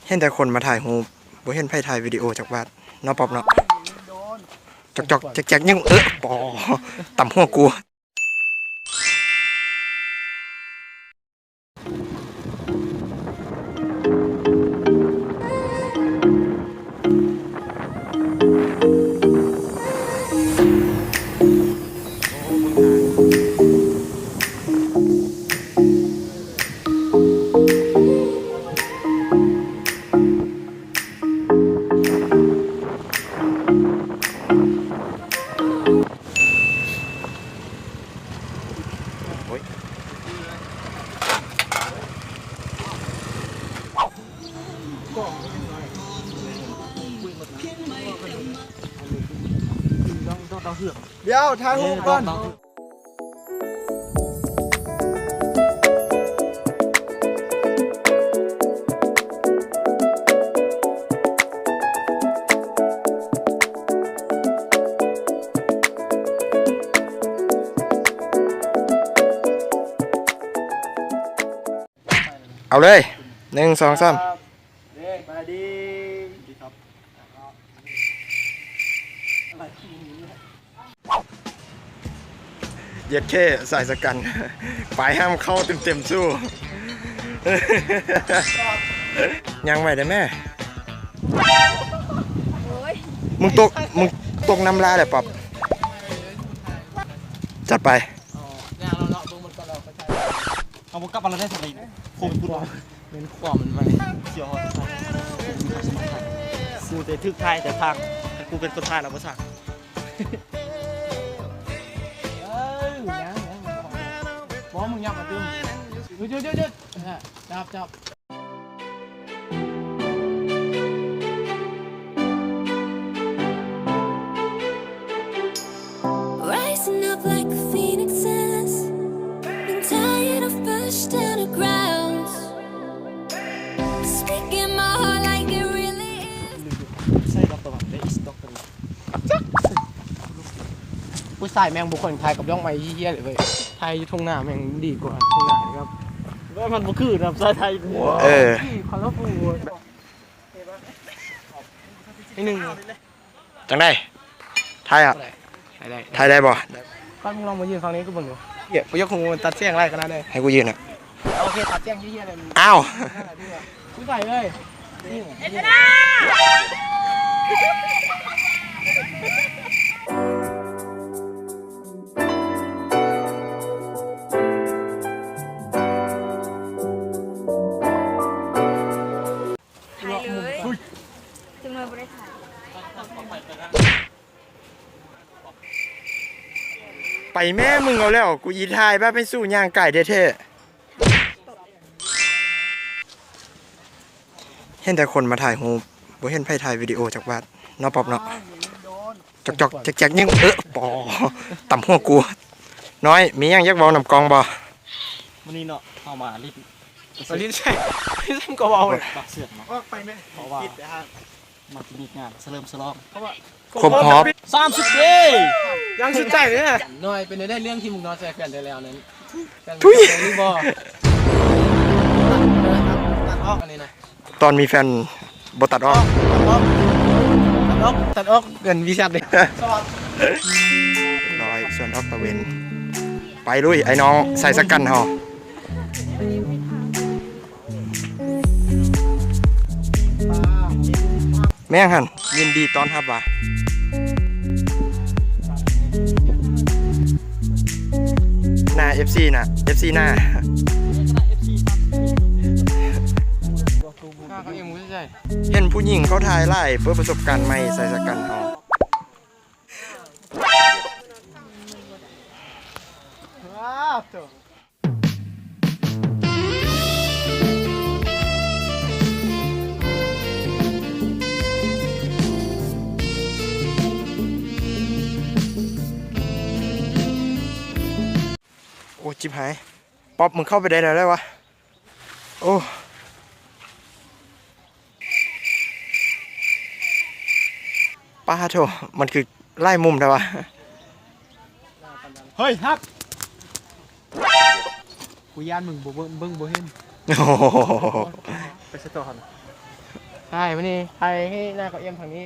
เห็นแต่คนมาถ่ายรูปบ่เห็นไผถ่ายวิดีโอจากบ้านเนาะป๊อบเนาะจอกๆแจ๊กๆยังปอต่ำหัวกูเดี๋ยวถ่ายรูปก่อนเอาเลย1 2 3มาดีเย็ดแค่สายสกันปลายห้ามเข้าเต็มสู้ยังไหวได้แม่มึงตกน้ำลาแหละป๊อบจัดไปเอาบุกกลับมาแล้วได้สติโคมพูดว่าเป็นความมันเสียวกูแต่ทึกไทยแต่ทางกูเป็นคนไทยแล้วภาษาบอกมึงยับมาตึ้มหยุดจับRising up like a phoenixes, been tired of pushed underground. Speaking my heart like it really is. ใช่ครับประวัติได้อิสต็อกกันผู้ชายแมงบุคคลไทยกับย่องไม้เยี่ยเลยเว้ยไทยทุ่งหน้าแมงดีกว่าทุ่งหน้าครับว่ามันบุคือครับไทยคอนโลฟูอีกหนึ่งจังได้ถ่ายอ่ะถ่ายได้บ่ก้อนมึงลองมายืนฝั่งนี้ก็บ่นดูเหี้ยไปยกหูตัดเสียงไรกันนะเลยให้กูยืนอ่ะโอเคตัดเสียงเหี้ยเลยอ้าวกูใส่เลยถ่ายเลยจึงเลยไม่ได้ถ่ายไปแม่มึงเอาแล้วกูยีทายบ้าไปสู้ย่างไก่เท่เห็นแต่คนมาถ่ายรูปบ่เห็นไผถ่ายวิดีโอจากบ้านเนาะป๊อบเนาะจอกๆแจ๊กๆยังปอต่ำหัวกูน้อยมียังยักเว้านำกองบ่วันนี้เนาะเอามาลิ้นใช่ลิ้นก็เบาเลยปากเสือกเนาะไปไหมเพราะว่ามาที่นี่งานเริ่มสลองเพราะว่าครบฮอป30 ปียังสุดใจเลยนะน้อยเป็นได้เรื่องที่มึงนอนใจแฟนได้แล้วนั้นทุยนี่บ่ตัดออกอันนี้นะตอนมีแฟนบ่ตัดออกเงินวิชาเลยร้อยส่วนออกตะเวนไปลุยไอ้น้องใส่สกันเฮาแม่งหันยินดีต้อนรับว่ะหน้า FC น่ะ FC หน้าเห็นผู้หญิงเขาถ่ายไล่เพื่อประสบการณ์ใหม่ใส่สกันเฮาโอ้จิบหายป๊อบมึงเข้าไปได้แล้วได้วะโอ้ป้าโถมันคือไล่มุมได้วะเฮ้ยฮักกูย่านมึงบ่เบิ่งบ่เห็นโอ้ไปสะต่อหัน ใช่วันนี้ไทยให้หน้าเขาเอี่ยมทางนี้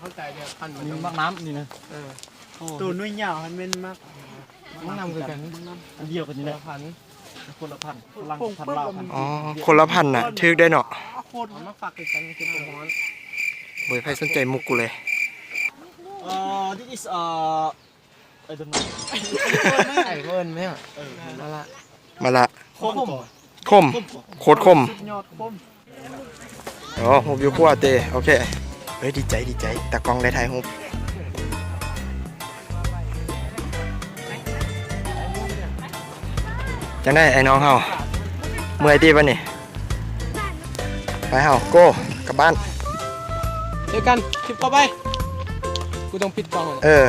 เข้าใจเนี่ยพันนี่มักน้ำนี่นะตัวนุ่ยเหยาวมันเป็นมาก มักน้ำคือกันอันเดียวกันนี่แหละพันคนละพันลังพันลาวพัน อ๋อคนละพันน่ะทึกได้เนาะ โคตรมาฝากกันคือผมร้อน บ่มีไผสนใจมุกกูเลย this is I don't know ไอ้เพิ่นไหมอ่ะมาละ มาละ คมก่อน คมโคตรคม ยอดคม อ๋อฮูบอยู่พัวเตโอเคเฮ้ยดีใจตากล้องได้ถ่ายฮูบจังได้ไอ้น้องเฮาเมื่อยตีป่ะนี่ไปเฮาโก้กลับบ้าน เจอกันคลิปต่อไปกูต้องปิดกล้อง เออ